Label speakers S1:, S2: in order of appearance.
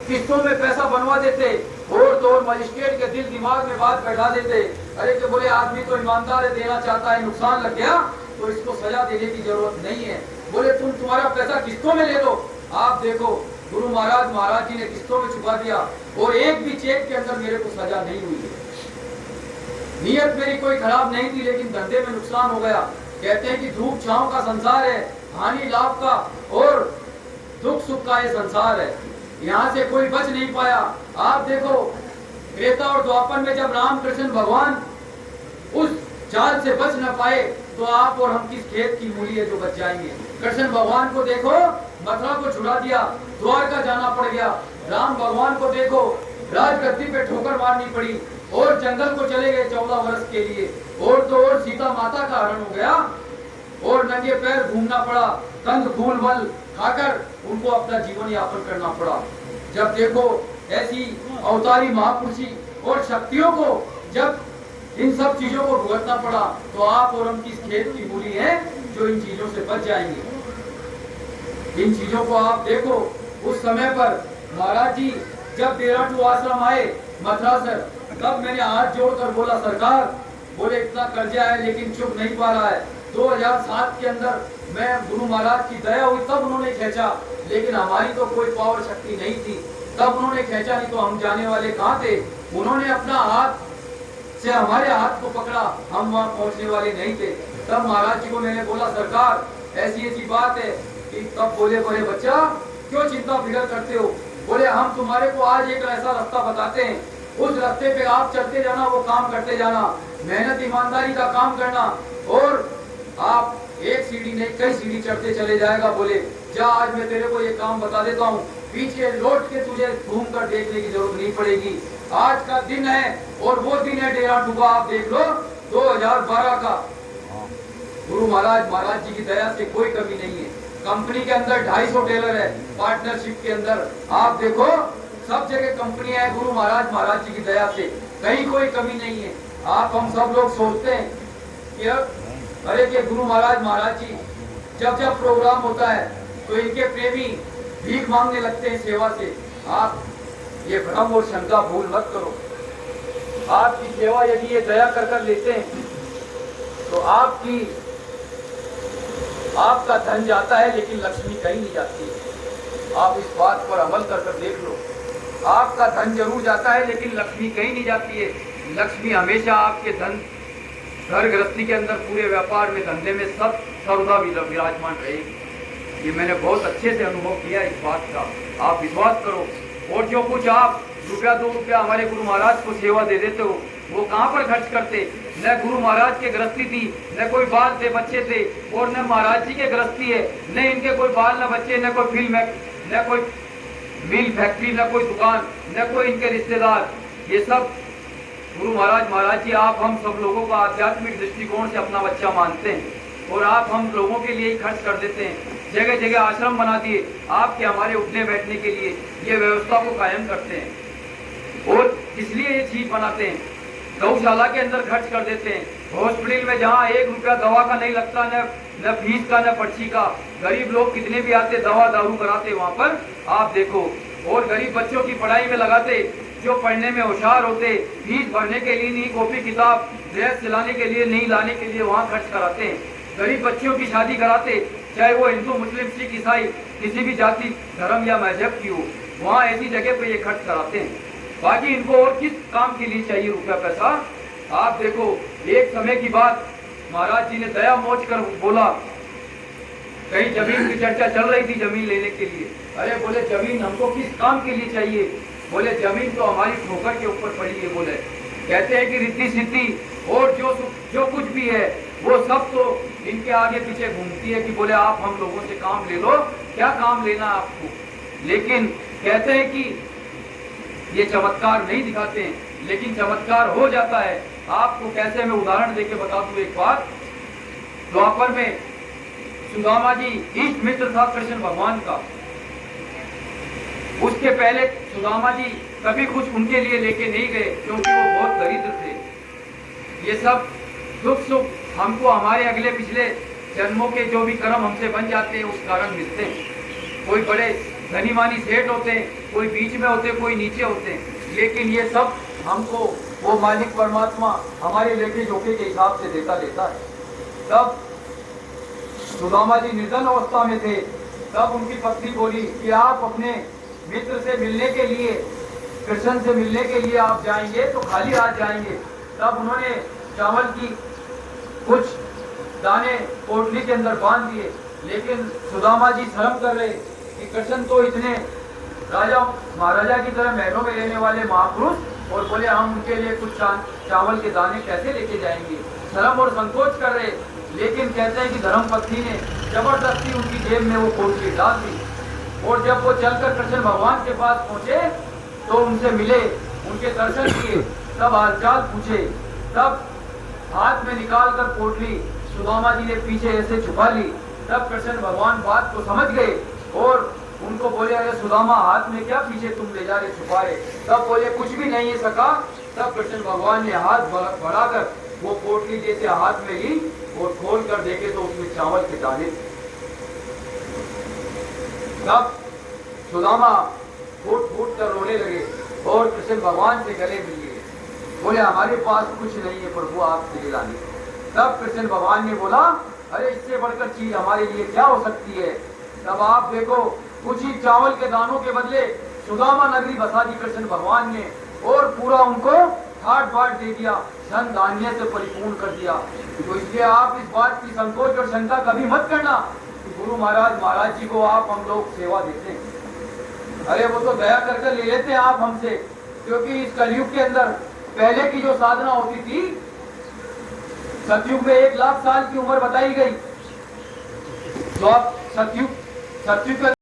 S1: किस्तों में पैसा बनवा देते और तो और मजिस्ट्रेट के दिल दिमाग में बात बैठा देते, अरे कि बोले आदमी तो ईमानदार है, देना चाहता है, नुकसान लग गया तो इसको सजा देने की जरूरत नहीं है, बोले तुम्हारा पैसा किस्तों में ले लो। आप देखो गुरु महाराज जी ने किस्तों में चुका दिया और एक भी चेक के अंदर मेरे को सजा नहीं हुई है। नीयत मेरी कोई खराब नहीं थी, लेकिन धंधे में नुकसान हो गया। कहते हैं कि धूप छांव का संसार है, हानि लाभ का और दुख सुख का ये संसार है, यहाँ से कोई बच नहीं पाया। आप देखो त्रेता और द्वापर में जब रामकृष्ण भगवान उस जाल से बच न पाए तो आप और हम किस खेत की मूली है जो बच जाएंगे। कृष्ण भगवान को देखो, मथुरा को छुड़ा दिया, द्वारका जाना पड़ गया। राम भगवान को देखो, राजगद्दी पे ठोकर मारनी पड़ी और जंगल को चले गए 14 वर्ष के लिए, और तो और सीता माता का हरण हो गया और नंगे पैर घूमना पड़ा, कंद फूल फल खाकर उनको अपना जीवन यापन करना पड़ा। जब देखो ऐसी अवतारी महापुरुषी और शक्तियों को जब इन सब चीजों को भुगतना पड़ा तो आप और हम किस खेत की मूली है जो इन चीजों से बच जाएंगे। इन चीजों को आप देखो, उस समय पर महाराज जी जब देहरादून आश्रम आए मथुरा से, तब मैंने हाथ जोड़कर बोला सरकार, बोले इतना कर्जा है लेकिन चुप नहीं पा रहा है। 2007 के अंदर मैं गुरु महाराज की दया हुई तब उन्होंने खींचा, लेकिन हमारी तो कोई पावर शक्ति नहीं थी, तब उन्होंने खींचा, नहीं तो हम जाने वाले कहाँ थे। उन्होंने अपना हाथ से हमारे हाथ को पकड़ा, हम वहाँ पहुँचने वाले नहीं थे। तब महाराज जी को मैंने बोला सरकार ऐसी ऐसी बात है कि तब बोले बोले बच्चा क्यों चिंता फिकर करते हो, बोले हम तुम्हारे को आज एक ऐसा रास्ता बताते हैं, उस रास्ते पे आप चलते जाना, वो काम करते जाना, मेहनत ईमानदारी का काम करना और आप एक सीढ़ी नहीं कई सीढ़ी चढ़ते चले जाएगा। बोले जा आज मैं तेरे को ये काम बता देता हूँ, पीछे लौट के तुझे घूम कर देखने की जरूरत नहीं पड़ेगी। आज का दिन है और वो दिन है देहरादून का, आप देख लो 2012 का। गुरु महाराज जी की दया से कोई कमी नहीं है। कंपनी के अंदर 250 टेलर है, पार्टनरशिप के अंदर आप देखो सब जगह कंपनियां है। गुरु महाराज जी की दया से कहीं कोई कमी नहीं है। आप हम सब लोग सोचते हैं कि अरे के गुरु महाराज जी जब जब प्रोग्राम होता है तो इनके प्रेमी भीख मांगने लगते हैं सेवा से। आप ये भ्रम और शंका भूल मत करो। आपकी सेवा यदि ये दया कर लेते हैं तो आपका धन जाता है लेकिन लक्ष्मी कहीं नहीं जाती है। आप इस बात पर अमल कर देख लो, आपका धन जरूर जाता है लेकिन लक्ष्मी कहीं नहीं जाती है। लक्ष्मी हमेशा आपके धन घर गृहस्थी के अंदर, पूरे व्यापार में, धंधे में सब सर्वदा विराजमान रहेगी। ये मैंने बहुत अच्छे से अनुभव किया इस बात का, आप विश्वास करो। और जो कुछ आप रुपया 2 रुपया हमारे गुरु महाराज को सेवा दे देते हो वो कहाँ पर खर्च करते। न गुरु महाराज के गृहस्थी थी, न कोई बाल थे बच्चे थे, और न महाराज जी के गृहस्थी है, न इनके कोई बाल न बच्चे, न कोई फिल्म, न कोई मिल फैक्ट्री, न कोई दुकान, न कोई इनके रिश्तेदार। ये सब गुरु महाराज जी आप हम सब लोगों का आध्यात्मिक दृष्टिकोण से अपना बच्चा मानते हैं और आप हम लोगों के लिए ही खर्च कर देते हैं। जगह जगह आश्रम बना दिए आपके हमारे उठने बैठने के लिए, ये व्यवस्था को कायम करते हैं और इसलिए ये चीज बनाते हैं। गौशाला के अंदर खर्च कर देते हैं, हॉस्पिटल में जहाँ 1 रुपया दवा का नहीं लगता, न फीस का न पर्ची का। गरीब लोग कितने भी आते दवा दारू कराते वहाँ पर आप देखो, और गरीब बच्चों की पढ़ाई में लगाते, जो पढ़ने में होशियार होते, फीस भरने के लिए नहीं, कॉपी किताब ड्रेस सिलाने के लिए नहीं, लाने के लिए वहाँ खर्च कराते हैं। गरीब बच्चियों की शादी कराते, चाहे वो हिंदू मुस्लिम सिख ईसाई किसी भी जाति धर्म या मजहब की हो, वहाँ ऐसी जगह पे ये खर्च कराते हैं। बाकी इनको और किस काम के लिए चाहिए रुपया पैसा। आप देखो एक समय की बात, महाराज जी ने दया मोच कर बोला, कहीं जमीन की चर्चा चल रही थी जमीन लेने के लिए। अरे बोले जमीन हमको किस काम के लिए चाहिए, बोले जमीन तो हमारी ठोकर के ऊपर पड़ी है। बोले कहते हैं कि रिद्धि सिद्धि और जो कुछ भी है वो सब तो इनके आगे पीछे घूमती है कि बोले आप हम लोगों से काम ले लो, क्या काम लेना आपको। लेकिन कहते हैं कि ये चमत्कार नहीं दिखाते हैं, लेकिन चमत्कार हो जाता है। आपको कैसे मैं उदाहरण देके बता दूं एक बात। द्वापर में सुदामा जी इष्ट मित्र था कृष्ण भगवान का। उसके पहले सुदामा जी कभी कुछ उनके लिए लेके नहीं गए क्योंकि वो बहुत दरिद्र थे। ये सब दुख सुख हमको हमारे अगले पिछले जन्मों के जो भी कर्म हमसे बन जाते हैं उस कारण मिलते हैं। कोई बड़े धनी मानी सेठ होते हैं, कोई बीच में होते हैं, कोई नीचे होते हैं, लेकिन ये सब हमको वो मालिक परमात्मा हमारे लेखे जोखे के हिसाब से देता है। तब सुदामा जी निर्धन अवस्था में थे, तब उनकी पत्नी बोली कि आप अपने मित्र से मिलने के लिए, कृष्ण से मिलने के लिए आप जाएंगे तो खाली हाथ जाएंगे। तब उन्होंने चावल की कुछ दाने पोटली के अंदर बांध दिए, लेकिन सुदामा जी शर्म कर रहे कि कृष्ण तो इतने राजा महाराजा की तरह महलों में रहने वाले महापुरुष, और बोले हम उनके लिए कुछ चावल के दाने कैसे लेके जाएंगे, शर्म और संकोच कर रहे। लेकिन कहते हैं कि धर्मपत्नी ने जबरदस्ती उनकी जेब में वो पोटली डाल दी, और जब वो चलकर कृष्ण भगवान के पास पहुंचे तो उनसे मिले, उनके दर्शन किए, तब हालचाल पूछे, तब हाथ में निकाल कर पोटली सुदामा जी ने पीछे ऐसे छुपा ली। तब कृष्ण भगवान बात को समझ गए और उनको बोले अरे सुदामा हाथ में क्या पीछे तुम ले जा रहे छुपाए। तब बोले कुछ भी नहीं है सका। तब कृष्ण भगवान ने हाथ बढ़ाकर वो पोटली जैसे हाथ में ली और खोल कर देखे तो उसमें चावल के दाने। तब सुदामा फूट फूट कर रोने लगे और कृष्ण भगवान से गले मिल लिए, बोले हमारे पास कुछ नहीं है प्रभु, आपसे दिलाने। तब कृष्ण भगवान ने बोला अरे इससे बढ़कर चीज हमारे लिए क्या हो सकती है। तब आप देखो कुछ ही चावल के दानों के बदले सुदामा नगरी बसा दी कृष्ण भगवान ने, और पूरा उनको ठाट बाट दे दिया, धन धान्य से परिपूर्ण कर दिया। तो इसलिए आप इस बात की संकोच और शंका कभी मत करना कि गुरु महाराज जी को आप हम लोग सेवा देते हैं। अरे वो तो दया करके ले लेते हैं आप हमसे, क्योंकि इस कलयुग के अंदर पहले की जो साधना होती थी, सतयुग में 1 लाख साल की उम्र बताई गई, तो आप सतयुग